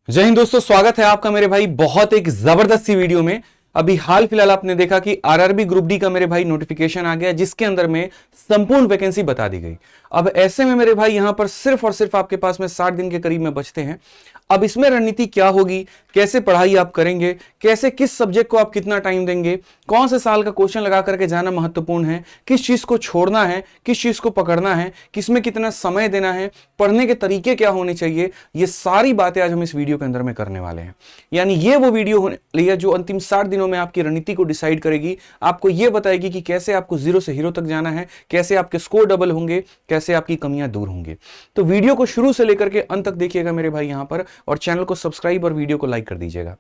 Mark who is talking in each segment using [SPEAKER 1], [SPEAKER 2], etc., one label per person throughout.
[SPEAKER 1] जय हिंद दोस्तों, स्वागत है आपका मेरे भाई बहुत एक जबरदस्त सी वीडियो में। अभी हाल फिलहाल आपने देखा कि आरआरबी ग्रुप डी का मेरे भाई नोटिफिकेशन आ गया जिसके अंदर में संपूर्ण वैकेंसी बता दी गई। अब ऐसे में मेरे भाई यहां पर सिर्फ और सिर्फ आपके पास में 60 दिन के करीब में बचते हैं। अब इसमें रणनीति क्या होगी, कैसे पढ़ाई आप करेंगे, कैसे किस सब्जेक्ट को आप कितना टाइम देंगे, कौन से साल का क्वेश्चन लगा करके जाना महत्वपूर्ण है, किस चीज को छोड़ना है, किस चीज को पकड़ना है, किसमें कितना समय देना है, पढ़ने के तरीके क्या होने चाहिए, ये सारी बातें आज हम इस वीडियो के अंदर में करने वाले हैं। यानी ये वो वीडियो होने वाली है जो अंतिम 60 दिनों में आपकी रणनीति को डिसाइड करेगी, आपको ये बताएगी कि कैसे आपको जीरो से हीरो तक जाना है, कैसे आपके स्कोर डबल होंगे, कैसे आपकी कमियां दूर होंगी। तो वीडियो को शुरू से लेकर के अंत तक देखिएगा मेरे भाई यहां पर, और चैनल को सब्सक्राइब और वीडियो को लाइक कर दीजिएगा।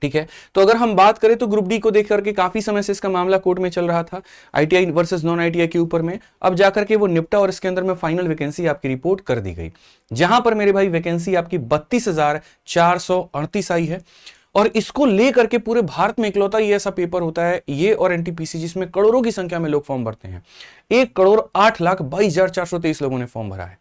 [SPEAKER 1] ठीक है, तो अगर हम बात करें तो ग्रुप डी को देख करके काफी समय से इसका मामला कोर्ट में चल रहा था, आईटीआई वर्सेस नॉन आईटीआई के ऊपर में। अब जाकर के वो निपटा और इसके अंदर में फाइनल वैकेंसी आपकी रिपोर्ट कर दी गई, जहां पर मेरे भाई वैकेंसी आपकी 32,438 आई है। और इसको लेकर के पूरे भारत में इकलौता ये ऐसा पेपर होता है, ये और एनटीपीसी, जिसमें करोड़ों की संख्या में लोग फॉर्म भरते हैं। 1,08,22,423 लोगों ने फॉर्म भरा है।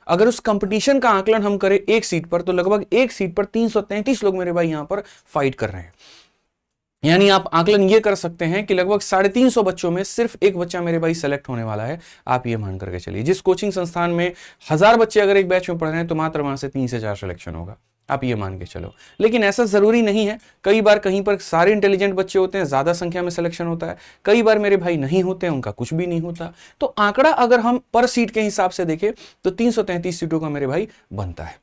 [SPEAKER 1] अगर उस कंपटीशन का आकलन हम करें एक सीट पर, तो लगभग एक सीट पर 333 लोग मेरे भाई यहां पर फाइट कर रहे हैं। यानी आप आकलन ये कर सकते हैं कि लगभग 350 बच्चों में सिर्फ एक बच्चा मेरे भाई सेलेक्ट होने वाला है। आप ये मान करके चलिए, जिस कोचिंग संस्थान में 1000 बच्चे अगर एक बैच में पढ़ रहे हैं तो मात्र वहां से 3 से 4 सिलेक्शन होगा। आप ये मान के चलो, लेकिन ऐसा जरूरी नहीं है। कई बार कहीं पर सारे इंटेलिजेंट बच्चे होते हैं, ज्यादा संख्या में सिलेक्शन होता है, कई बार मेरे भाई नहीं होते हैं, उनका कुछ भी नहीं होता। तो आंकड़ा अगर हम पर सीट के हिसाब से देखें तो 333 सीटों का मेरे भाई बनता है,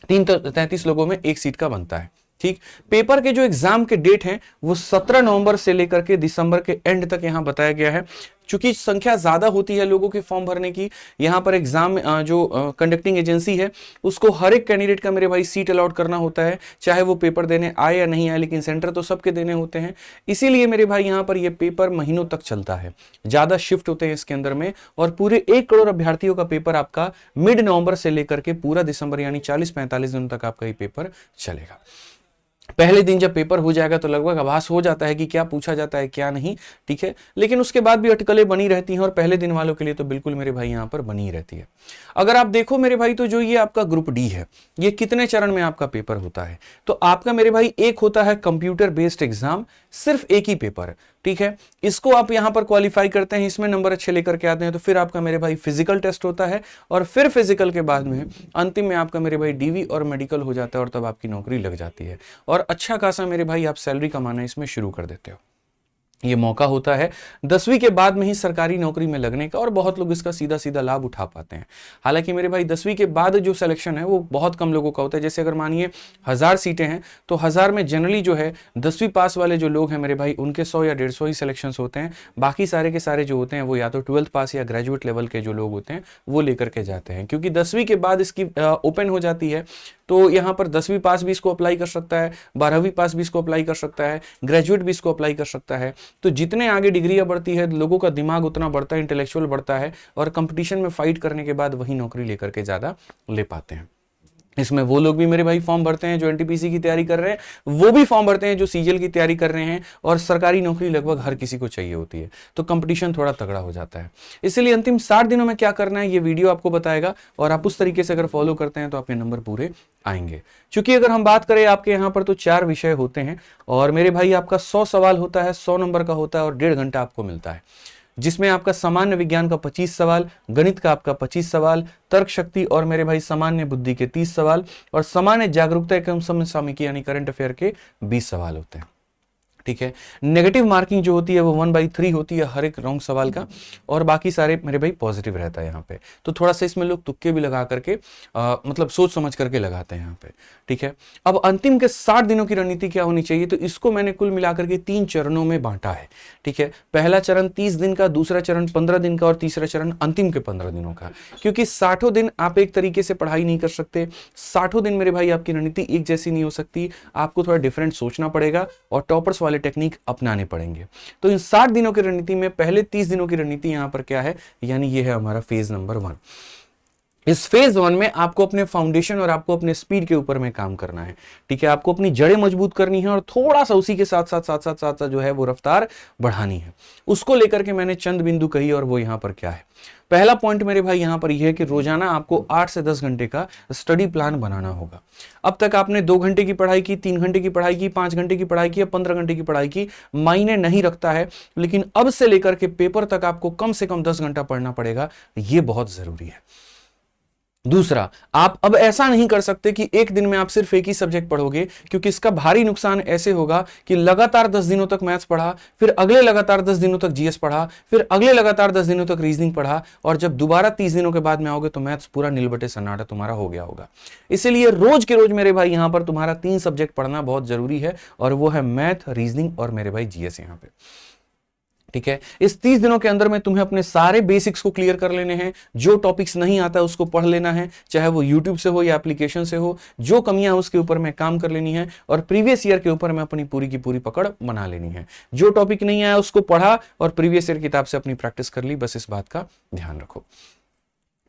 [SPEAKER 1] 333 लोगों में एक सीट का बनता है। ठीक, पेपर के जो एग्जाम के डेट हैं वो 17 नवंबर से लेकर के दिसंबर के एंड तक यहां बताया गया है। चूंकि संख्या ज्यादा होती है लोगों के फॉर्म भरने की, यहां पर एग्जाम जो कंडक्टिंग एजेंसी है उसको हर एक कैंडिडेट का मेरे भाई सीट अलॉट करना होता है, चाहे वो पेपर देने आए या नहीं आए, लेकिन सेंटर तो सबके देने होते हैं। इसीलिए मेरे भाई यहां पर ये पेपर महीनों तक चलता है, ज्यादा शिफ्ट होते हैं इसके अंदर में। और पूरे 1 करोड़ अभ्यर्थियों का पेपर आपका मिड नवंबर से लेकर के पूरा दिसंबर यानी 40-45 दिनों तक आपका ये पेपर चलेगा। पहले दिन जब पेपर हो जाएगा तो लगभग आभास हो जाता है कि क्या पूछा जाता है क्या नहीं। ठीक है, लेकिन उसके बाद भी अटकलें बनी रहती हैं, और पहले दिन वालों के लिए तो बिल्कुल मेरे भाई यहां पर बनी रहती है। अगर आप देखो मेरे भाई, तो जो ये आपका ग्रुप डी है, ये कितने चरण में आपका पेपर होता है? तो आपका मेरे भाई एक होता है कंप्यूटर बेस्ड एग्जाम, सिर्फ एक ही पेपर। ठीक है, इसको आप यहां पर क्वालिफाई करते हैं, इसमें नंबर अच्छे लेकर के आते हैं, तो फिर आपका मेरे भाई फिजिकल टेस्ट होता है, और फिर फिजिकल के बाद में अंतिम में आपका मेरे भाई डीवी और मेडिकल हो जाता है, और तब आपकी नौकरी लग जाती है। और अच्छा खासा मेरे भाई आप सैलरी कमाना इसमें शुरू कर देते हो। ये मौका होता है 10वीं के बाद में ही सरकारी नौकरी में लगने का, और बहुत लोग इसका सीधा सीधा लाभ उठा पाते हैं। हालांकि मेरे भाई 10वीं के बाद जो सिलेक्शन है वो बहुत कम लोगों का होता है। जैसे अगर मानिए 1000 सीटें हैं तो 1000 में जनरली जो है 10वीं पास वाले जो लोग हैं मेरे भाई, उनके 100 या 150 ही सिलेक्शन होते हैं। बाकी सारे के सारे जो होते हैं वो या तो 12th पास या ग्रेजुएट लेवल के जो लोग होते हैं वो लेकर के जाते हैं, क्योंकि 10वीं के बाद इसकी ओपन हो जाती है। तो यहाँ पर 10वीं पास भी इसको अप्लाई कर सकता है, 12वीं पास भी इसको अप्लाई कर सकता है, ग्रेजुएट भी इसको अप्लाई कर सकता है। तो जितने आगे डिग्रियां बढ़ती है, लोगों का दिमाग उतना बढ़ता है, इंटेलेक्चुअल बढ़ता है, और कंपटीशन में फाइट करने के बाद वही नौकरी लेकर के ज्यादा ले पाते हैं। इसमें वो लोग भी मेरे भाई फॉर्म भरते हैं जो एनटीपीसी की तैयारी कर रहे हैं, वो भी फॉर्म भरते हैं जो सीजीएल की तैयारी कर रहे हैं, और सरकारी नौकरी लगभग हर किसी को चाहिए होती है। तो कंपटीशन थोड़ा तगड़ा हो जाता है। इसलिए अंतिम 60 दिनों में क्या करना है ये वीडियो आपको बताएगा, और आप उस तरीके से अगर फॉलो करते हैं तो आपके नंबर पूरे आएंगे। चूंकि अगर हम बात करें आपके यहाँ पर तो 4 विषय होते हैं, और मेरे भाई आपका 100 सवाल होता है, 100 नंबर का होता है, और 1.5 घंटा आपको मिलता है, जिसमें आपका सामान्य विज्ञान का 25 सवाल, गणित का आपका 25 सवाल, तर्क शक्ति और मेरे भाई सामान्य बुद्धि के 30 सवाल, और सामान्य जागरूकता एवं समसामयिकी यानी करंट अफेयर के 20 सवाल होते हैं। ठीक है, नेगेटिव मार्किंग जो होती है वो 1/3 होती है हर एक रॉन्ग सवाल का, और बाकी सारे मेरे भाई पॉजिटिव रहता है यहाँ पे। तो थोड़ा सा इसमें लोग तुक्के भी लगा करके मतलब सोच समझ करके लगाते हैं यहाँ पे। ठीक है, अब अंतिम के 60 दिनों की रणनीति क्या होनी चाहिए, तो इसको मैंने कुल मिलाकर के 3 चरणों में बांटा है। ठीक है, पहला चरण 30 दिन का, दूसरा चरण 15 दिन का, और तीसरा चरण अंतिम के 15 दिनों का। क्योंकि 60 दिन आप एक तरीके से पढ़ाई नहीं कर सकते, 60 दिन मेरे भाई आपकी रणनीति एक जैसी नहीं हो सकती, आपको थोड़ा डिफरेंट सोचना पड़ेगा, और टॉपर्स वाले टेक्निक अपनाने पड़ेंगे। तो इन 60 दिनों की रणनीति में पहले 30 दिनों की रणनीति यहां पर क्या है, यानी ये है हमारा फेज नंबर 1। इस फेज 1 में आपको अपने फाउंडेशन और आपको अपने स्पीड के ऊपर में काम करना है, ठीक है। आपको अपनी जड़ें मजबूत करनी है और थोड़ा सा उसी के साथ साथ जो है वो रफ्तार बढ़ानी है। उसको लेकर के मैंने चंद बिंदु कही और वो यहां पर क्या है। पहला पॉइंट मेरे भाई यहां पर यह है कि रोजाना आपको 8 से 10 घंटे का स्टडी प्लान बनाना होगा। अब तक आपने 2 घंटे की पढ़ाई की, 3 घंटे की पढ़ाई की, 5 घंटे की पढ़ाई की या 15 घंटे की पढ़ाई की, मायने नहीं रखता है, लेकिन अब से लेकर के पेपर तक आपको कम से कम 10 घंटा पढ़ना पड़ेगा। यह बहुत जरूरी है। दूसरा, आप अब ऐसा नहीं कर सकते कि एक दिन में आप सिर्फ एक ही सब्जेक्ट पढ़ोगे, क्योंकि इसका भारी नुकसान ऐसे होगा कि लगातार 10 दिनों तक मैथ्स पढ़ा, फिर अगले लगातार 10 दिनों तक जीएस पढ़ा, फिर अगले लगातार 10 दिनों तक रीजनिंग पढ़ा, और जब दोबारा 30 दिनों के बाद में आओगे तो मैथ्स पूरा नीलबटे सन्नाटा तुम्हारा हो गया होगा। इसीलिए रोज के रोज मेरे भाई यहां पर तुम्हारा 3 सब्जेक्ट पढ़ना बहुत जरूरी है, और वो है मैथ, रीजनिंग और मेरे भाई जीएस यहां पे, ठीक है। इस 30 दिनों के अंदर में तुम्हें अपने सारे बेसिक्स को क्लियर कर लेने हैं। जो टॉपिक्स नहीं आता उसको पढ़ लेना है, चाहे वो यूट्यूब से हो या एप्लीकेशन से हो। जो कमियां उसके ऊपर में काम कर लेनी है, और प्रीवियस ईयर के ऊपर में अपनी पूरी की पूरी पकड़ बना लेनी है। जो टॉपिक नहीं आया उसको पढ़ा और प्रीवियस ईयर किताब से अपनी प्रैक्टिस कर ली, बस इस बात का ध्यान रखो,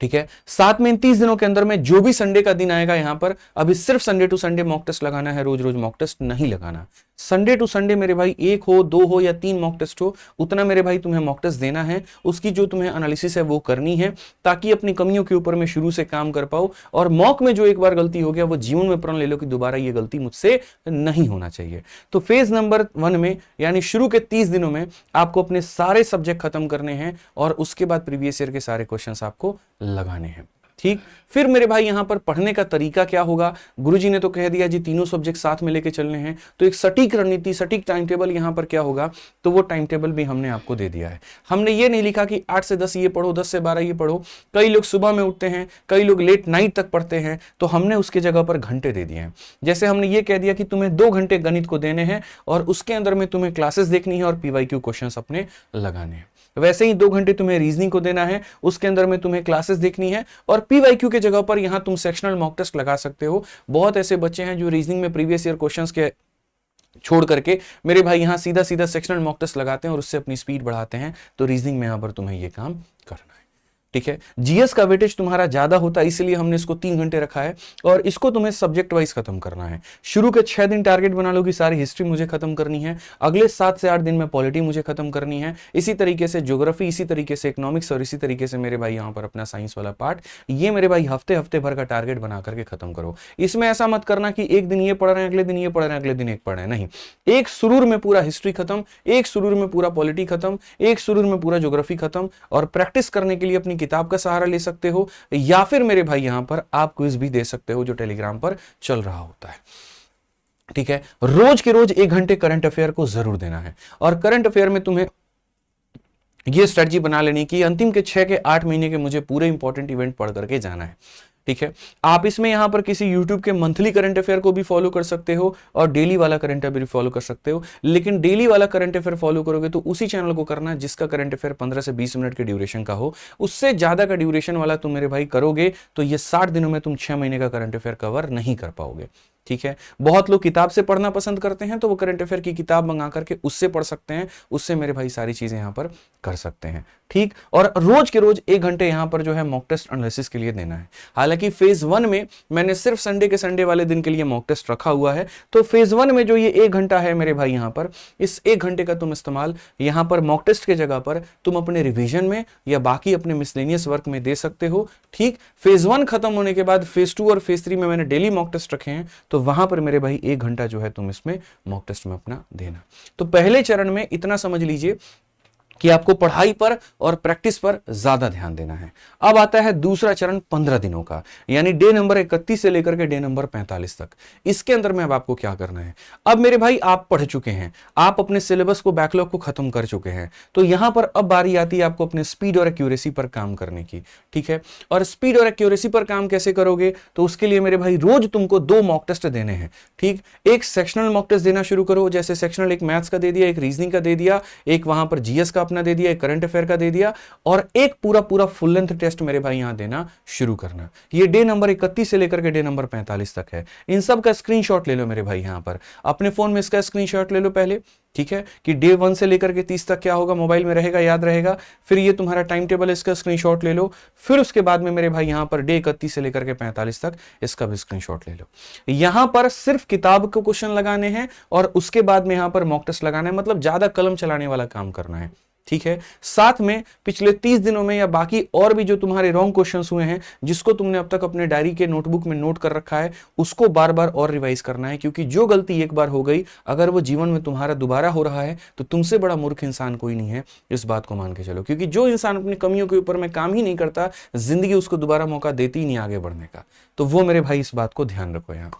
[SPEAKER 1] ठीक है। साथ में इन 30 दिनों के अंदर में जो भी संडे का दिन आएगा यहां पर, अभी सिर्फ Sunday to Sunday mock test लगाना है, रोज रोज मॉक टेस्ट नहीं लगाना। संडे टू संडे मेरे भाई 1 हो, 2 हो या 3 मॉक टेस्ट हो, उतना मेरे भाई तुम्हें मॉक टेस्ट देना है। उसकी जो तुम्हें एनालिसिस है वो करनी है, ताकि अपनी कमियों के ऊपर में शुरू से काम कर पाओ, और मॉक में जो एक बार गलती हो गया वो जीवन में प्रण ले लो कि दोबारा ये गलती मुझसे नहीं होना चाहिए। तो फेज नंबर 1 में यानी शुरू के 30 दिनों में आपको अपने सारे सब्जेक्ट खत्म करने हैं, और उसके बाद प्रीवियस ईयर के सारे क्वेश्चंस आपको लगाने हैं, ठीक। फिर मेरे भाई यहां पर पढ़ने का तरीका क्या होगा। गुरुजी ने तो कह दिया जी तीनों सब्जेक्ट साथ में लेके चलने हैं, तो एक सटीक रणनीति, सटीक टाइम टेबल यहां पर क्या होगा, तो वो टाइम टेबल भी हमने आपको दे दिया है। हमने ये नहीं लिखा कि 8 से 10 ये पढ़ो, 10 से 12 ये पढ़ो। कई लोग सुबह में उठते हैं, कई लोग लेट नाइट तक पढ़ते हैं, तो हमने उसके जगह पर घंटे दे दिए हैं। जैसे हमने ये कह दिया कि तुम्हें 2 घंटे गणित को देने हैं, और उसके अंदर में तुम्हें क्लासेस देखनी है और पीवाईक्यू क्वेश्चंस अपने लगाने हैं। वैसे ही 2 घंटे तुम्हें रीजनिंग को देना है, उसके अंदर में तुम्हें क्लासेस देखनी है, और पीवाईक्यू के जगह पर यहां तुम सेक्शनल मॉक टेस्ट लगा सकते हो। बहुत ऐसे बच्चे हैं जो रीजनिंग में प्रीवियस ईयर क्वेश्चंस के छोड़ करके मेरे भाई यहां सीधा सीधा सेक्शनल मॉक टेस्ट लगाते हैं और उससे अपनी स्पीड बढ़ाते हैं। तो रीजनिंग में यहां पर तुम्हें यह काम करना है, ठीक है। जीएस का वेटेज तुम्हारा ज्यादा होता है, इसलिए हमने इसको 3 घंटे रखा है, और इसको तुम्हें सब्जेक्ट वाइज खत्म करना है। शुरू के 6 दिन टारगेट बना लो कि सारी हिस्ट्री मुझे खत्म करनी है, अगले 7 से 8 दिन में पॉलिटी मुझे खत्म करनी है, इसी तरीके से ज्योग्राफी, इसी तरीके से इकोनॉमिक्स, और इसी तरीके से मेरे भाई यहाँ पर अपना साइंस वाला पार्ट। ये मेरे भाई हफ्ते हफ्ते भर का टारगेट बना करके खत्म करो। इसमें ऐसा मत करना कि एक दिन ये पढ़ रहे हैं, अगले दिन ये पढ़ रहे हैं, अगले दिन एक पढ़ रहे हैं, नहीं। एक सुरूर में पूरा हिस्ट्री खत्म, एक सुरूर में पूरा पॉलिटी खत्म, एक सुरूर में पूरा ज्योग्राफी खत्म। और प्रैक्टिस करने के लिए अपनी किताब का सहारा ले सकते हो, या फिर मेरे भाई यहां पर आप क्विज भी दे सकते हो जो टेलीग्राम पर चल रहा होता है, ठीक है। रोज के रोज 1 घंटे करंट अफेयर को जरूर देना है, और करंट अफेयर में तुम्हें यह स्ट्रेटजी बना लेनी कि अंतिम के 6 के 8 महीने के मुझे पूरे इंपॉर्टेंट इवेंट पढ़ करके जाना है, ठीक है। आप इसमें यहां पर किसी YouTube के मंथली करंट अफेयर को भी फॉलो कर सकते हो, और डेली वाला करंट अफेयर फॉलो कर सकते हो। लेकिन डेली वाला करंट अफेयर फॉलो करोगे तो उसी चैनल को करना जिसका करंट अफेयर 15 से 20 मिनट के ड्यूरेशन का हो। उससे ज्यादा का ड्यूरेशन वाला तुम मेरे भाई करोगे तो ये 60 दिनों में तुम 6 महीने का करंट अफेयर कवर नहीं कर पाओगे, ठीक है। बहुत लोग किताब से पढ़ना पसंद करते हैं, तो वो करंट अफेयर की किताब मंगा करके उससे पढ़ सकते हैं, उससे मेरे भाई सारी चीजें यहां पर कर सकते हैं, ठीक। और रोज के रोज 1 घंटे यहां पर जो है मॉक टेस्ट एनालिसिस के लिए देना है। हालांकि फेज 1 में मैंने सिर्फ संडे के संडे वाले दिन के लिए मॉक टेस्ट रखा हुआ है, तो फेज 1 में जो ये 1 घंटा है मेरे भाई यहां पर, इस 1 घंटे का तुम इस्तेमाल यहां पर मॉक टेस्ट के जगह पर तुम अपने रिवीजन में या बाकी अपने मिसलेनियस वर्क में दे सकते हो, ठीक। फेज 1 खत्म होने के बाद फेज 2 और फेज 3 में मैंने डेली मॉक टेस्ट रखे हैं, तो वहां पर मेरे भाई 1 घंटा जो है तुम इसमें मॉक टेस्ट में अपना देना। तो पहले चरण में इतना समझ लीजिए कि आपको पढ़ाई पर और प्रैक्टिस पर ज्यादा ध्यान देना है। अब आता है दूसरा चरण 15 दिनों का, यानी डे नंबर 31 से लेकर के डे नंबर 45 तक। इसके अंदर में अब आपको क्या करना है। अब मेरे भाई आप पढ़ चुके हैं, आप अपने सिलेबस को, बैकलॉग को खत्म कर चुके हैं, तो यहां पर अब बारी आती है आपको अपने स्पीड और एक्यूरेसी पर काम करने की, ठीक है। और स्पीड और एक्यूरेसी पर काम कैसे करोगे, तो उसके लिए मेरे भाई रोज तुमको 2 मॉक टेस्ट देने हैं, ठीक। एक सेक्शनल मॉक टेस्ट देना शुरू करो, जैसे सेक्शनल एक मैथ्स का दे दिया, एक रीजनिंग का दे दिया, एक वहां पर जीएस का अपना दे दिया, एक करंट अफेयर का दे दिया, और एक पूरा फुल लेंथ टेस्ट मेरे भाई यहां देना शुरू करना। ये डे नंबर 31 से लेकर के डे नंबर 45 तक है। इन सब का स्क्रीनशॉट ले लो मेरे भाई, यहां पर अपने फोन में इसका स्क्रीनशॉट ले लो पहले, ठीक है, कि डे 1 से लेकर के 30 तक क्या होगा मोबाइल में रहेगा, याद रहेगा। फिर ये तुम्हारा टाइम टेबल है, इसका स्क्रीनशॉट ले लो। फिर उसके बाद में मेरे भाई यहां पर डे 31 से लेकर के 45 तक इसका भी स्क्रीनशॉट ले लो। यहां पर सिर्फ किताब को क्वेश्चन लगाने हैं और उसके बाद में यहां पर मॉक टेस्ट लगाना है, मतलब ज्यादा कलम चलाने वाला काम करना है। ठीक है, साथ में पिछले 30 दिनों में या बाकी और भी जो तुम्हारे रॉन्ग क्वेश्चंस हुए हैं, जिसको तुमने अब तक अपने डायरी के नोटबुक में नोट कर रखा है, उसको बार बार और रिवाइज करना है। क्योंकि जो गलती एक बार हो गई, अगर वो जीवन में तुम्हारा दोबारा हो रहा है तो तुमसे बड़ा मूर्ख इंसान कोई नहीं है, इस बात को मान के चलो। क्योंकि जो इंसान अपनी कमियों के ऊपर में काम ही नहीं करता, जिंदगी उसको दोबारा मौका देती ही नहीं आगे बढ़ने का। तो वो मेरे भाई इस बात को ध्यान रखो यहां।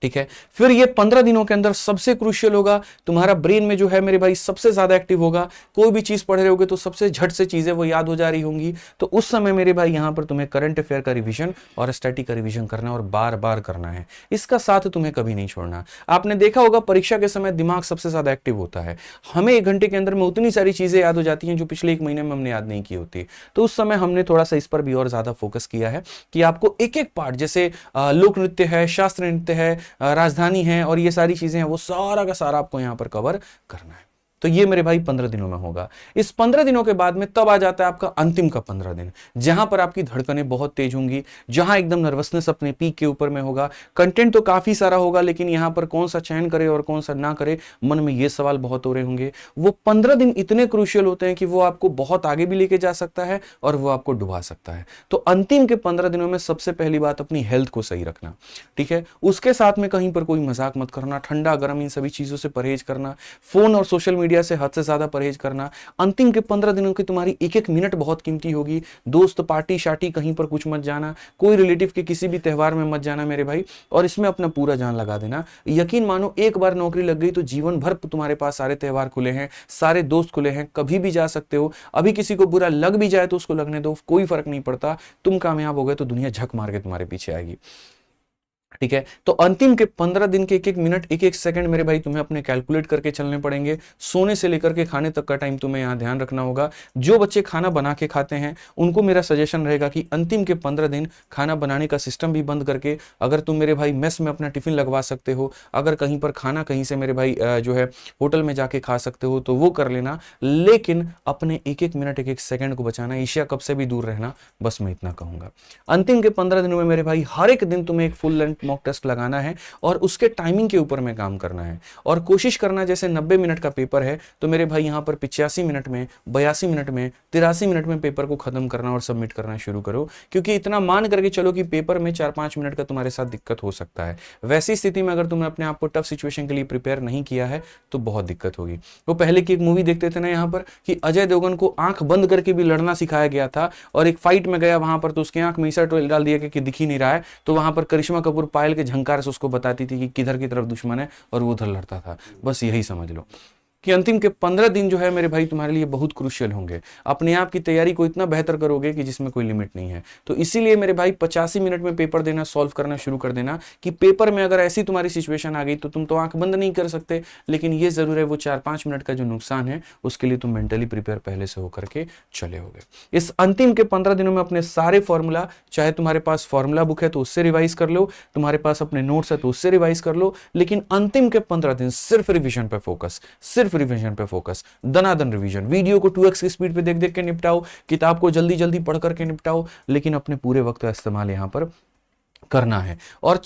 [SPEAKER 1] ठीक है, फिर ये 15 दिनों के अंदर सबसे क्रूशियल होगा, तुम्हारा ब्रेन में जो है मेरे भाई सबसे ज्यादा एक्टिव होगा। कोई भी चीज पढ़ रहे होगे तो सबसे झट से चीजें वो याद हो जा रही होंगी। तो उस समय मेरे भाई यहां पर तुम्हें करंट अफेयर का रिवीजन और स्टैटिक का रिवीजन करना है और बार बार करना है। इसका साथ तुम्हें कभी नहीं छोड़ना। आपने देखा होगा परीक्षा के समय दिमाग सबसे ज्यादा एक्टिव होता है। हमें 1 घंटे के अंदर में उतनी सारी चीजें याद हो जाती हैं जो पिछले 1 महीने में हमने याद नहीं की होती। तो उस समय हमने थोड़ा सा इस पर भी और ज्यादा फोकस किया है कि आपको एक एक पार्ट, जैसे लोक नृत्य है, शास्त्र नृत्य है, राजधानी है और ये सारी चीजें हैं, वो सारा का सारा आपको यहां पर कवर करना है। तो ये मेरे भाई 15 दिनों में होगा। इस 15 दिनों के बाद में तब आ जाता है आपका अंतिम का 15 दिन, जहां पर आपकी धड़कनें बहुत तेज होंगी, जहां एकदम नर्वसनेस अपने पीक के ऊपर में होगा। कंटेंट तो काफी सारा होगा, लेकिन यहां पर कौन सा चयन करे और कौन सा ना करे, मन में ये सवाल बहुत हो रहे होंगे। वो 15 दिन इतने क्रूशियल होते हैं कि वो आपको बहुत आगे भी लेके जा सकता है और वो आपको डुबा सकता है। तो अंतिम के 15 दिनों में सबसे पहली बात अपनी हेल्थ को सही रखना। ठीक है, उसके साथ में कहीं पर कोई मजाक मत करना, ठंडा गर्म इन सभी चीजों से परहेज करना, फोन और सोशल मीडिया से हद से ज्यादा परहेज करना। अंतिम के 15 दिनों की तुम्हारी एक एक मिनट बहुत कीमती होगी। दोस्त पार्टी शार्टी कहीं पर कुछ मत जाना, कोई रिलेटिव के किसी भी त्योहार में मत जाना मेरे भाई, और इसमें अपना पूरा जान लगा देना। यकीन मानो एक बार नौकरी लग गई तो जीवन भर तुम्हारे पास सारे त्योहार खुले हैं, सारे दोस्त खुले हैं, कभी भी जा सकते हो। अभी किसी को बुरा लग भी जाए तो उसको लगने दो, कोई फर्क नहीं पड़ता। तुम कामयाब हो गए तो दुनिया झक मार के तुम्हारे पीछे आएगी। ठीक है, तो अंतिम के 15 दिन के एक एक मिनट एक एक सेकंड मेरे भाई तुम्हें अपने कैलकुलेट करके चलने पड़ेंगे। सोने से लेकर के खाने तक का टाइम तुम्हें यहां ध्यान रखना होगा। जो बच्चे खाना बना के खाते हैं उनको मेरा सजेशन रहेगा कि अंतिम के 15 दिन खाना बनाने का सिस्टम भी बंद करके, अगर तुम मेरे भाई मेस में अपना टिफिन लगवा सकते हो, अगर कहीं पर खाना कहीं से मेरे भाई जो है होटल में जाके खा सकते हो तो वो कर लेना, लेकिन अपने एक एक मिनट एक एक सेकंड को बचाना, एशिया कप से भी दूर रहना। बस मैं इतना कहूंगा। अंतिम के 15 दिनों में मेरे भाई हर एक दिन तुम्हें एक फुल लेंथ मॉक टेस्ट लगाना है और उसके टाइमिंग के ऊपर में काम करना है। और कोशिश करना, जैसे 90 मिनट का पेपर है तो मेरे भाई यहां पर 85 मिनट में, 82 मिनट में, 83 मिनट में पेपर को खत्म करना और सबमिट करना शुरू करो। क्योंकि इतना मान करके चलो कि पेपर में 4-5 मिनट का तुम्हारे साथ दिक्कत हो सकता है। वैसी स्थिति में अगर तुमने अपने आप को टफ सिचुएशन के लिए प्रिपेयर नहीं किया है तो बहुत दिक्कत होगी। वो पहले की एक मूवी देखते थे ना यहां पर, कि अजय देवगन को आंख बंद करके भी लड़ना सिखाया गया था और एक फाइट में गया वहां पर तो उसकी आंख में ईसा डाल दिया कि दिख ही नहीं रहा है। तो वहां पर करिश्मा कपूर पायल के झंकार से उसको बताती थी कि किधर की तरफ दुश्मन है और वो उधर लड़ता था। बस यही समझ लो कि अंतिम के 15 दिन जो है मेरे भाई तुम्हारे लिए बहुत क्रूशियल होंगे। अपने आप की तैयारी को इतना बेहतर करोगे कि जिसमें कोई लिमिट नहीं है। तो इसीलिए मेरे भाई 85 मिनट में पेपर देना, सॉल्व करना शुरू कर देना। कि पेपर में अगर ऐसी तुम्हारी सिचुएशन आ गई तो तुम तो आंख बंद नहीं कर सकते, लेकिन ये जरूर है वो 4-5 मिनट का जो नुकसान है उसके लिए तुम मेंटली प्रिपेयर पहले से होकर के चले होगे। इस अंतिम के 15 दिनों में अपने सारे फॉर्मूला, चाहे तुम्हारे पास फॉर्मूला बुक है तो उससे रिवाइज कर लो, तुम्हारे पास अपने नोट्स है तो उससे रिवाइज कर लो, लेकिन अंतिम के 15 दिन सिर्फ रिविजन पे फोकस, सिर्फ रिवीजन पे फोकस, दनादन रिवीजन। वीडियो को 2x की स्पीड पे देख देख के निपटाओ, किताब को जल्दी जल्दी पढ़ करके निपटाओ, लेकिन अपने पूरे वक्त का इस्तेमाल यहां पर करना है। और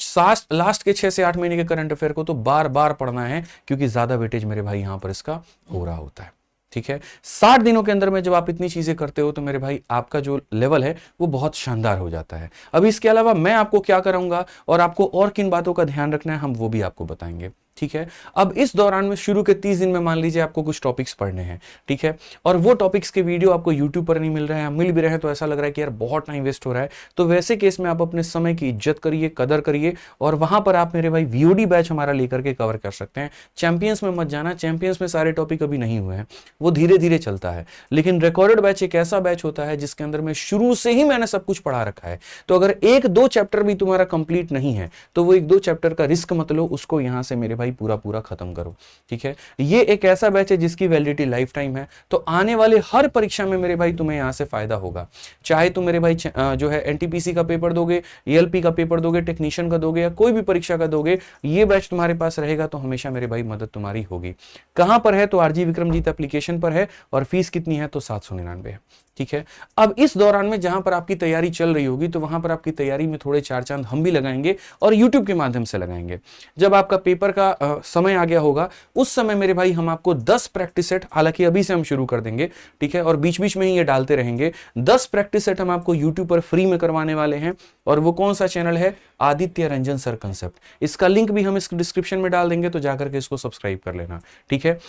[SPEAKER 1] लास्ट के 6 से 8 महीने के करंट अफेयर को तो बार बार पढ़ना है, क्योंकि ज्यादा वेटेज मेरे भाई यहां पर इसका हो रहा होता है। ठीक है, 60 दिनों के अंदर में जब आप इतनी चीजें करते हो तो मेरे भाई आपका जो लेवल है वो बहुत शानदार हो जाता है। अभी इसके अलावा मैं आपको क्या कराऊंगा और आपको और किन बातों का ध्यान रखना है हम वो भी आपको बताएंगे। ठीक है, अब इस दौरान में शुरू के 30 दिन में मान लीजिए आपको कुछ टॉपिक्स पढ़ने हैं। ठीक है, और वो टॉपिक्स के वीडियो आपको YouTube पर नहीं मिल रहे हैं, मिल भी रहे हैं तो ऐसा लग रहा है कि यार बहुत टाइम वेस्ट हो रहा है। तो वैसे केस में आप अपने समय की इज्जत करिए, कदर करिए, और वहां पर आप मेरे भाई VOD बैच हमारा लेकर के कवर कर सकते हैं। चैंपियंस में मत जाना, चैंपियंस में सारे टॉपिक अभी नहीं हुए हैं, वो धीरे धीरे चलता है। लेकिन रिकॉर्डेड बैच एक ऐसा बैच होता है जिसके अंदर में शुरू से ही मैंने सब कुछ पढ़ा रखा है। तो अगर 1-2 चैप्टर भी तुम्हारा कंप्लीट नहीं है तो वो 1-2 चैप्टर का रिस्क मत लो, उसको यहां से मेरे भाई भाई पूरा पूरा खत्म करो। ठीक है, ये एक ऐसा बैच है जिसकी वैलिडिटी लाइफ टाइम है, तो आने वाले हर परीक्षा में मेरे भाई तुम्हें यहाँ से फायदा होगा। चाहे तुम मेरे भाई जो है एनटीपीसी का पेपर दोगे, एएलपी का पेपर दोगे, टेक्नीशियन का दोगे या कोई भी परीक्षा का दोगे, ये बैच तुम्हारे पास रहेगा तो हमेशा मेरे भाई मदद तुम्हारी होगी। कहां पर है? तो आरजी विक्रमजीत एप्लीकेशन पर है और फीस कितनी है? तो 799 है। ठीक है, अब इस दौरान में जहां पर आपकी तैयारी चल रही होगी तो वहां पर आपकी तैयारी में थोड़े चार चांद हम भी लगाएंगे और YouTube के माध्यम से लगाएंगे। जब आपका पेपर का समय आ गया होगा उस समय मेरे भाई हम आपको 10 प्रैक्टिस सेट, हालांकि अभी से हम शुरू कर देंगे, ठीक है, और बीच बीच में ही ये डालते रहेंगे। 10 प्रैक्टिस सेट हम आपको YouTube पर फ्री में करवाने वाले हैं। और वो कौन सा चैनल है? Aditya Ranjan sir concept. इसका लिंक भी हम इस डिस्क्रिप्शन में डाल देंगे, तो जाकर के इसको सब्सक्राइब कर लेना। ठीक है,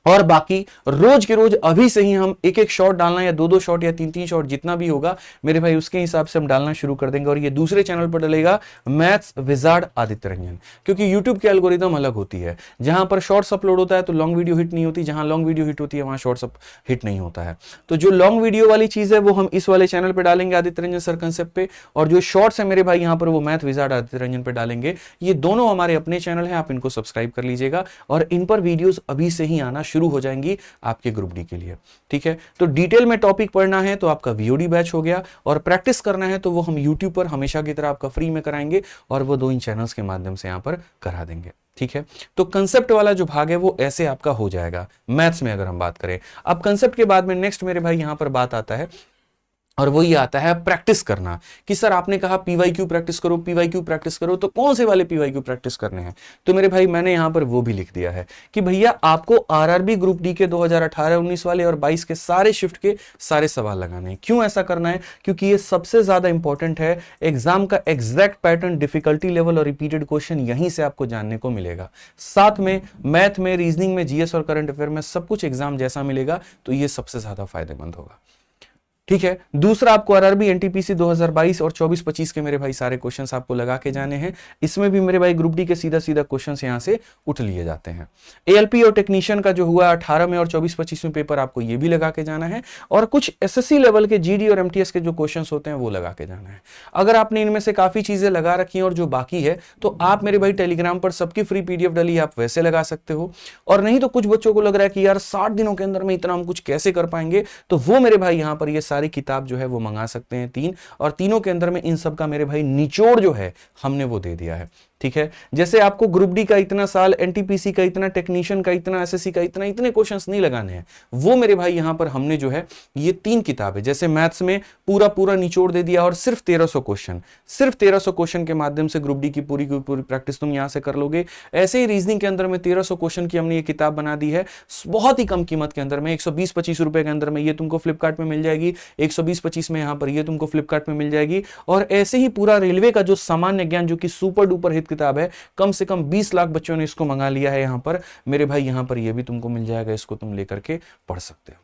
[SPEAKER 1] और बाकी रोज के रोज अभी से ही हम एक एक शॉट डालना, या दो दो शॉट या तीन तीन शॉट, जितना भी होगा मेरे भाई उसके हिसाब से हम डालना शुरू कर देंगे। और ये दूसरे चैनल पर डलेगा, मैथ्स विजार्ड आदित्य रंजन, क्योंकि यूट्यूब की एल्गोरिदम अलग होती है। जहां पर शॉर्ट्स अपलोड होता है तो लॉन्ग वीडियो हिट नहीं होती, जहां लॉन्ग वीडियो हिट होती है वहां शॉर्ट्स हिट नहीं होता है। तो जो लॉन्ग वीडियो वाली चीज है वो हम इस वाले चैनल पर डालेंगे, आदित्य रंजन सर कंसेप्ट पे, और जो शॉर्ट्स है मेरे भाई यहाँ पर वो मैथ विजार्ड आदित्य रंजन पे डालेंगे। ये दोनों हमारे अपने चैनल है, आप इनको सब्सक्राइब कर लीजिएगा और इन पर वीडियोस अभी से ही आना शुरू हो जाएंगी आपके ग्रुप डी के लिए। ठीक है, तो डिटेल में टॉपिक पढ़ना है तो आपका वीओडी बैच हो गया, और प्रैक्टिस करना है तो वो हम यूट्यूब पर हमेशा की तरह आपका फ्री में कराएंगे और वो दो इन चैनल्स के माध्यम से यहां पर करा देंगे। ठीक है, तो कंसेप्ट वाला जो भाग है वो ऐसे आपका हो जाएगा मैथ्स में, अगर हम बात करें। अब कंसेप्ट के बाद में नेक्स्ट मेरे भाई यहां पर बात आता है, और वो ये आता है प्रैक्टिस करना, कि सर आपने कहा पीवाईक्यू प्रैक्टिस करो, पीवाईक्यू प्रैक्टिस करो, तो कौन से वाले पीवाईक्यू प्रैक्टिस करने हैं? तो मेरे भाई मैंने यहां पर वो भी लिख दिया है कि भैया आपको आरआरबी ग्रुप डी के 2018-19 वाले और 22 के सारे शिफ्ट के सारे सवाल लगाने हैं। क्यों ऐसा करना है? क्योंकि ये सबसे ज्यादा इंपॉर्टेंट है। एग्जाम का एग्जैक्ट पैटर्न, डिफिकल्टी लेवल और रिपीटेड क्वेश्चन यहीं से आपको जानने को मिलेगा। साथ में मैथ में, रीजनिंग में, जीएस और करंट अफेयर में सब कुछ एग्जाम जैसा मिलेगा, तो ये सबसे ज्यादा फायदेमंद होगा। ठीक है, दूसरा आपको आरआरबी एनटीपीसी 2022 और 24-25 के मेरे भाई सारे क्वेश्चंस आपको लगा के जाने हैं। इसमें भी मेरे भाई ग्रुप डी के सीधा सीधा क्वेश्चंस यहां से उठ लिए जाते हैं। एएलपी और टेक्नीशियन का जो हुआ 18 में और 24-25 में पेपर, आपको ये भी लगा के जाना है, और कुछ एसएससी लेवल के जीडी और एमटीएस के जो क्वेश्चंस होते हैं वो लगा के जाना है। अगर आपने इनमें से काफी चीजें लगा रखी हैं और जो बाकी है तो आप मेरे भाई टेलीग्राम पर सबकी फ्री पीडीएफ डाली, आप वैसे लगा सकते हो। और नहीं तो कुछ बच्चों को लग रहा है कि यार 60 दिनों के अंदर में इतना हम कुछ कैसे कर पाएंगे, तो वो मेरे भाई यहां पर ये सारी किताब जो है वो मंगा सकते हैं 3, और तीनों के अंदर में इन सब का मेरे भाई निचोड़ जो है हमने वो दे दिया है। ठीक है, जैसे आपको ग्रुप डी का इतना साल, एनटीपीसी का इतना, टेक्नीशियन का इतना, एसएससी का इतना, इतने क्वेश्चंस नहीं लगाने हैं, वो मेरे भाई यहां पर हमने जो है ये 3 किताबें, जैसे मैथ्स में पूरा पूरा निचोड़ दे दिया और सिर्फ 1300 क्वेश्चन, सिर्फ 1300 क्वेश्चन के माध्यम से ग्रुप डी की पूरी की पूरी प्रैक्टिस तुम यहां से कर लोगे। ऐसे ही रीजनिंग के अंदर में 1300 क्वेश्चन की हमने ये किताब बना दी है, बहुत ही कम कीमत के अंदर में, 120-25 रुपए के अंदर में ये तुमको फ्लिपकार्ट में मिल जाएगी, 120-25 में यहां पर ये तुमको फ्लिपकार्ट में मिल जाएगी। और ऐसे ही पूरा रेलवे का जो सामान्य ज्ञान, जो कि सुपर डुपर हिट किताब है, कम से कम 20 लाख बच्चों ने इसको मंगा लिया है यहां पर मेरे भाई, यहां पर ये भी तुमको मिल जाएगा, इसको तुम लेकर के पढ़ सकते हो।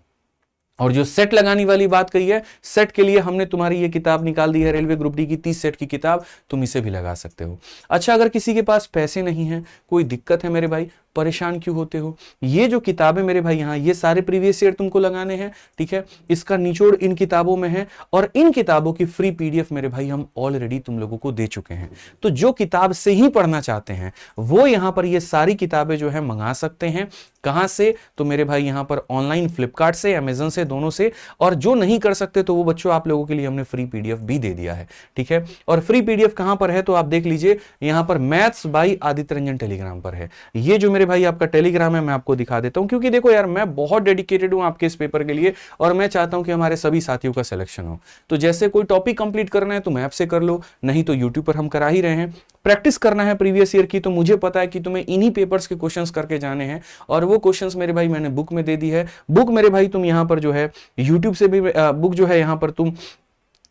[SPEAKER 1] और जो सेट लगाने वाली बात कही है, सेट के लिए हमने तुम्हारी ये किताब निकाल दी है, रेलवे ग्रुप डी की 30 सेट की किताब, तुम इसे भी लगा सकते हो। अच्छा, अगर किसी के पास पैसे नहीं है, कोई दिक्कत है मेरे भाई, परेशान क्यों होते हो? ये जो किताबें मेरे भाई यहाँ, ये सारे प्रीवियस ईयर तुमको लगाने हैं। ठीक है, इसका निचोड़ इन किताबों में है, और इन किताबों की फ्री पीडीएफ मेरे भाई हम ऑलरेडी तुम लोगों को दे चुके हैं। तो जो किताब से ही पढ़ना चाहते हैं वो यहाँ पर ये सारी किताबें जो है मंगा सकते हैं। कहां से? तो मेरे भाई यहाँ पर ऑनलाइन फ्लिपकार्ट से, अमेजन से, दोनों से। और जो नहीं कर सकते तो वो बच्चों आप लोगों के लिए हमने फ्री पीडीएफ भी दे दिया है। ठीक है, और फ्री पीडीएफ कहां पर है तो आप देख लीजिए, यहां पर maths by Aditya Ranjan Telegram पर है। ये जो मेरे भाई आपका टेलीग्राम है मैं आपको दिखा देता हूं, क्योंकि देखो यार मैं बहुत डेडिकेटेड हूं आपके इस पेपर के लिए, और मैं चाहता हूं कि हमारे सभी साथियों का सिलेक्शन हो। तो जैसे कोई टॉपिक कंप्लीट करना है तो मैप से कर लो, नहीं तो यूट्यूब पर हम करा ही रहे हैं। प्रैक्टिस करना है प्रीवियस ईयर की, तो मुझे पता है कि तुम्हें इन्हीं पेपर्स के क्वेश्चंस करके जाने हैं, और वो क्वेश्चंस मेरे भाई मैंने बुक में दे दी है। बुक मेरे भाई तुम यहां पर जो है यूट्यूब से भी बुक जो है यहां पर तुम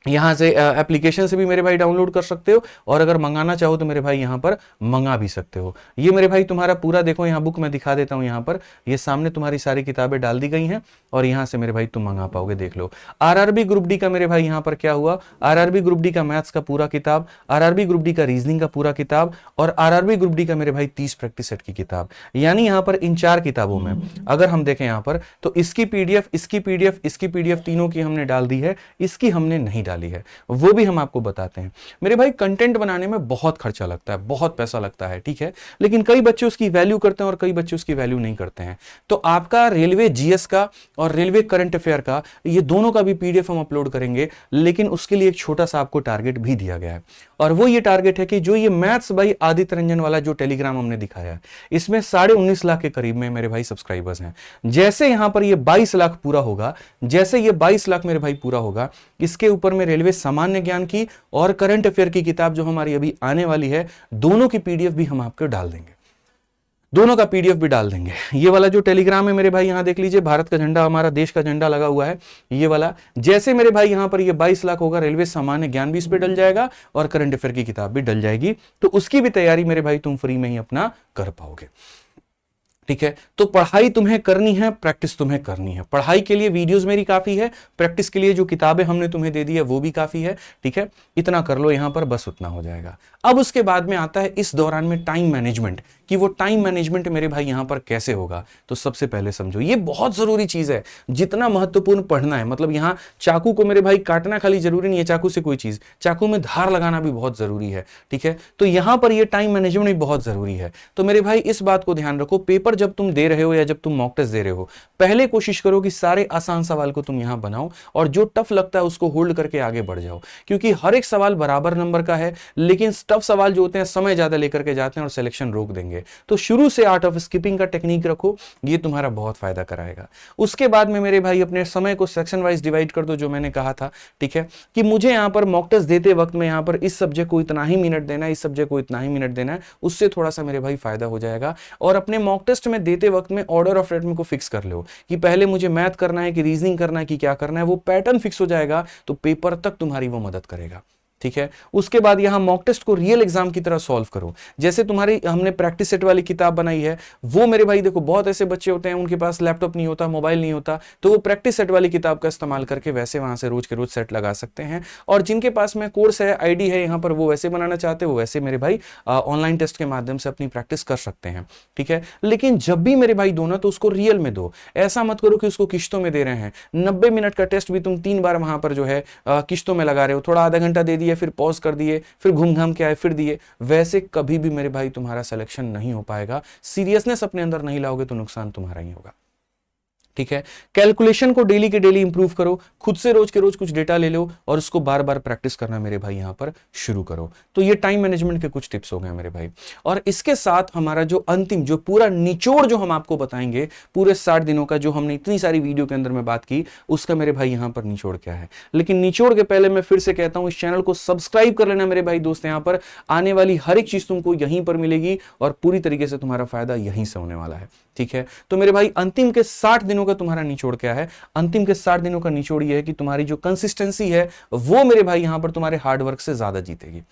[SPEAKER 1] यहां से एप्लीकेशन से भी मेरे भाई डाउनलोड कर सकते हो, और अगर मंगाना चाहो तो मेरे भाई यहां पर मंगा भी सकते हो। ये मेरे भाई तुम्हारा पूरा देखो, यहां बुक मैं दिखा देता हूं, यहां पर ये सामने तुम्हारी सारी किताबें डाल दी गई हैं, और यहां से मेरे भाई तुम मंगा पाओगे। देख लो, आरआरबी ग्रुप डी का मेरे भाई यहां पर क्या हुआ, आरआरबी ग्रुप डी का मैथ्स का पूरा किताब, आरआरबी ग्रुप डी का रीजनिंग का पूरा किताब, और आरआरबी ग्रुप डी का मेरे भाई 30 प्रैक्टिस सेट की किताब। यानी यहां पर इन 4 किताबों में अगर हम देखें यहां पर, तो इसकी पीडीएफ, इसकी पीडीएफ, इसकी पीडीएफ, तीनों की हमने डाल दी है, इसकी हमने नहीं डाली डाली है, वो भी हम आपको बताते हैं। मेरे भाई कंटेंट बनाने में बहुत खर्चा लगता है, बहुत पैसा लगता है, ठीक है, लेकिन कई बच्चे उसकी वैल्यू करते हैं और कई बच्चे उसकी वैल्यू नहीं करते हैं। तो आपका रेलवे जीएस का और रेलवे करंट अफेयर का, ये दोनों का भी पीडीएफ हम अपलोड करेंगे, लेकिन उसके लिए एक छोटा सा आपको टारगेट भी दिया गया है, और वो ये टारगेट है कि जो ये मैथ्स बाई आदित्य रंजन वाला जो टेलीग्राम हमने दिखाया है, इसमें 19.5 लाख के करीब में मेरे भाई सब्सक्राइबर्स हैं। जैसे यहां पर ये 22 लाख पूरा होगा, जैसे ये 22 लाख मेरे भाई पूरा होगा, इसके ऊपर में रेलवे सामान्य ज्ञान की और करंट अफेयर की किताब जो हमारी अभी आने वाली है, दोनों की पीडीएफ भी हम आपको डाल देंगे, दोनों का पीडीएफ भी डाल देंगे। ये वाला जो टेलीग्राम है मेरे भाई, यहां देख लीजिए, भारत का झंडा, हमारा देश का झंडा लगा हुआ है, ये वाला। जैसे मेरे भाई यहां पर ये 22 लाख होगा, रेलवे सामान्य ज्ञान भी इस पे डल जाएगा और करंट अफेयर की किताब भी डल जाएगी, तो उसकी भी तैयारी मेरे भाई तुम फ्री में ही अपना कर पाओगे, ठीक है। तो पढ़ाई तुम्हें करनी है, प्रैक्टिस तुम्हें करनी है। पढ़ाई के लिए वीडियोस मेरी काफी है, प्रैक्टिस के लिए जो किताबें हमने तुम्हें दे दी है वो भी काफी है, ठीक है। इतना कर लो यहां पर, बस उतना हो जाएगा। अब उसके बाद में आता है इस दौरान में टाइम मैनेजमेंट, कि वो टाइम मैनेजमेंट मेरे भाई यहां पर कैसे होगा। तो सबसे पहले समझो, ये बहुत जरूरी चीज है, जितना महत्वपूर्ण पढ़ना है। मतलब यहां चाकू को मेरे भाई काटना खाली जरूरी नहीं है, चाकू से कोई चीज, चाकू में धार लगाना भी बहुत जरूरी है, ठीक है। तो यहां पर ये टाइम मैनेजमेंट भी बहुत जरूरी है। तो मेरे भाई इस बात को ध्यान रखो, पेपर जब तुम दे रहे हो या जब तुम मॉक टेस्ट दे रहे हो, पहले कोशिश करो कि सारे आसान सवाल को तुम यहां बनाओ और जो टफ लगता है उसको होल्ड करके आगे बढ़ जाओ, क्योंकि हर एक सवाल बराबर नंबर का है, लेकिन टफ सवाल जो होते हैं समय ज्यादा लेकर के जाते हैं और सिलेक्शन रोक देंगे। तो शुरू से आर्ट ऑफ स्किपिंग का टेक्निक रखो, ये तुम्हारा बहुत फायदा कराएगा। उसके बाद में मेरे भाई अपने समय को सेक्शन वाइज डिवाइड कर दो, जो मैंने कहा था, ठीक है, कि मुझे यहां पर मॉक टेस्ट देते वक्त में यहां पर इस सब्जेक्ट को इतना ही मिनट देना है, इस सब्जेक्ट को इतना ही मिनट देना है, उससे थोड़ा सा मेरे भाई फायदा हो जाएगा। और अपने मॉक टेस्ट में देते वक्त में ऑर्डर ऑफ रेटमेंट को फिक्स कर लो, कि पहले मुझे मैथ करना है कि रीजनिंग करना है कि क्या करना है, वो पैटर्न फिक्स हो जाएगा, तो पेपर तक तुम्हारी वो मदद करेगा, ठीक है। उसके बाद यहां मॉक टेस्ट को रियल एग्जाम की तरह सॉल्व करो। जैसे तुम्हारी हमने प्रैक्टिस सेट वाली किताब बनाई है, वो मेरे भाई देखो, बहुत ऐसे बच्चे होते हैं उनके पास लैपटॉप नहीं होता, मोबाइल नहीं होता, तो वो प्रैक्टिस सेट वाली किताब का इस्तेमाल करके वैसे वहां से रोज के रोज सेट लगा सकते हैं। और जिनके पास में कोर्स है, आईडी है यहां पर, वो वैसे बनाना चाहते हैं, वो वैसे मेरे भाई ऑनलाइन टेस्ट के माध्यम से अपनी प्रैक्टिस कर सकते हैं, ठीक है। लेकिन जब भी मेरे भाई दो ना, तो उसको रियल में दो, ऐसा मत करो कि उसको किश्तों में दे रहे हैं। 90 मिनट का टेस्ट भी तुम 3 बार वहां पर जो है किश्तों में लगा रहे हो, थोड़ा आधा घंटा दे दिए, फिर पॉज कर दिए, फिर घूम घाम के आए, फिर दिए, वैसे कभी भी मेरे भाई तुम्हारा सिलेक्शन नहीं हो पाएगा। सीरियसनेस अपने अंदर नहीं लाओगे तो नुकसान तुम्हारा ही होगा, ठीक है। कैलकुलेशन को डेली के डेली इंप्रूव करो, खुद से रोज के रोज कुछ डेटा ले लो और उसको बार बार प्रैक्टिस करना मेरे भाई यहां पर शुरू करो। तो ये टाइम मैनेजमेंट के कुछ टिप्स हो गए मेरे भाई। और इसके साथ हमारा जो अंतिम, जो पूरा निचोड़ जो हम आपको बताएंगे, पूरे 60 दिनों का, जो हमने इतनी सारी वीडियो के अंदर में बात की, उसका मेरे भाई यहां पर निचोड़ क्या है। लेकिन निचोड़ के पहले मैं फिर से कहता हूं, इस चैनल को सब्सक्राइब कर लेना मेरे भाई दोस्त, यहां पर आने वाली हर एक चीज तुमको यहीं पर मिलेगी और पूरी तरीके से तुम्हारा फायदा यहीं से होने वाला है, ठीक है। तो मेरे भाई अंतिम के 60 दिनों का तुम्हारा निचोड़ क्या है? अंतिम के 60 दिनों का निचोड़ यह है कि तुम्हारी जो कंसिस्टेंसी है, वो मेरे भाई यहां पर तुम्हारे हार्डवर्क से ज्यादा जीतेगी।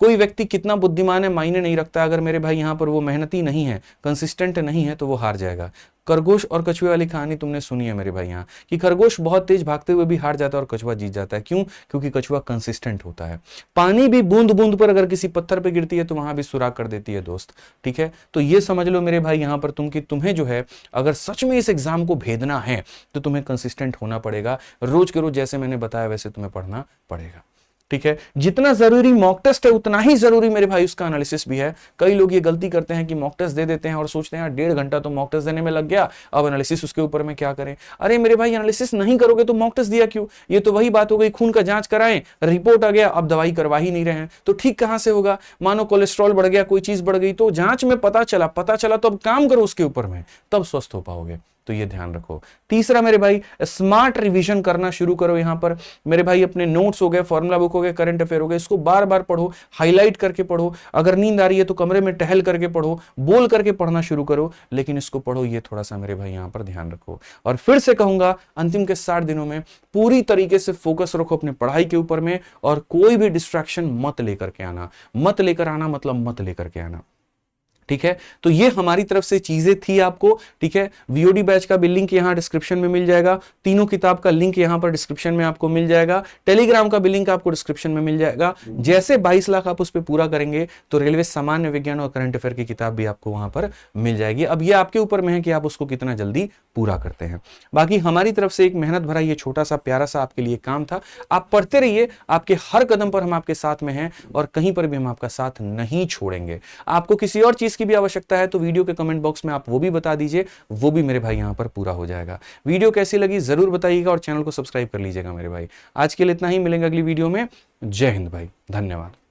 [SPEAKER 1] कोई व्यक्ति कितना बुद्धिमान है मायने नहीं रखता, अगर मेरे भाई यहां पर वो मेहनती नहीं है, कंसिस्टेंट नहीं है, तो वो हार जाएगा। खरगोश और कछुए वाली कहानी तुमने सुनी है मेरे भाई यहाँ, कि खरगोश बहुत तेज भागते हुए भी हार जाता है और कछुआ जीत जाता है। क्यों? क्योंकि कछुआ कंसिस्टेंट होता है। पानी भी बूंद बूंद पर अगर किसी पत्थर पे गिरती है तो वहां भी सुराग कर देती है दोस्त, ठीक है। तो ये समझ लो मेरे भाई यहाँ पर तुम, कि तुम्हें जो है अगर सच में इस एग्जाम को भेदना है तो तुम्हें कंसिस्टेंट होना पड़ेगा, रोज के रोज जैसे मैंने बताया वैसे तुम्हें पढ़ना पड़ेगा, ठीक है। जितना जरूरी मॉक टेस्ट है उतना ही जरूरी मेरे भाई उसका एनालिसिस भी है। कई लोग ये गलती करते हैं कि मॉक टेस्ट दे देते हैं और सोचते हैं यार 1.5 घंटा तो मॉक टेस्ट देने में लग गया, अब एनालिसिस उसके ऊपर में क्या करें। अरे मेरे भाई एनालिसिस नहीं करोगे तो मॉक टेस्ट दिया क्यों? ये तो वही बात हो गई, खून का जांच कराएं, रिपोर्ट आ गया, अब दवाई करवा ही नहीं रहे हैं, तो ठीक कहां से होगा? मानो कोलेस्ट्रॉल बढ़ गया, कोई चीज बढ़ गई, तो जांच में पता चला तो अब काम करो उसके ऊपर में, तब स्वस्थ हो पाओगे। तो ये ध्यान रखो। तीसरा मेरे भाई, स्मार्ट रिवीजन करना शुरू करो। यहां पर मेरे भाई अपने नोट्स हो गए, फॉर्मूला बुक हो गए, करंट अफेयर हो गए, इसको बार बार पढ़ो, हाईलाइट करके पढ़ो। अगर नींद आ रही है तो कमरे में टहल करके पढ़ो, बोल करके पढ़ना शुरू करो, लेकिन इसको पढ़ो, ये थोड़ा सा मेरे भाई यहां पर ध्यान रखो। और फिर से कहूंगा, अंतिम के 60 दिनों में पूरी तरीके से फोकस रखो अपने पढ़ाई के ऊपर में, और कोई भी डिस्ट्रैक्शन मत लेकर के आना। मत लेकर आना मतलब मत लेकर के आना। ठीक है, तो ये हमारी तरफ से चीजें थी आपको। ठीक है, वीओडी बैच का भी लिंक यहां डिस्क्रिप्शन में मिल जाएगा, तीनों किताब का लिंक यहां पर डिस्क्रिप्शन में आपको मिल जाएगा, टेलीग्राम का भी लिंक आपको डिस्क्रिप्शन में मिल जाएगा। जैसे 22 लाख आप उस पर पूरा करेंगे तो रेलवे सामान्य विज्ञान और करंट अफेयर की किताब भी आपको वहां पर मिल जाएगी। अब ये आपके ऊपर में है कि आप उसको कितना जल्दी पूरा करते हैं। बाकी हमारी तरफ से एक मेहनत भरा ये छोटा सा प्यारा सा आपके लिए काम था। आप पढ़ते रहिए, आपके हर कदम पर हम आपके साथ में हैं और कहीं पर भी हम आपका साथ नहीं छोड़ेंगे। आपको किसी और चीज की भी आवश्यकता है तो वीडियो के कमेंट बॉक्स में आप वो भी बता दीजिए, वो भी मेरे भाई यहां पर पूरा हो जाएगा। वीडियो कैसी लगी जरूर बताइएगा और चैनल को सब्सक्राइब कर लीजिएगा मेरे भाई। आज के लिए इतना ही, मिलेंगे अगली वीडियो में। जय हिंद भाई, धन्यवाद।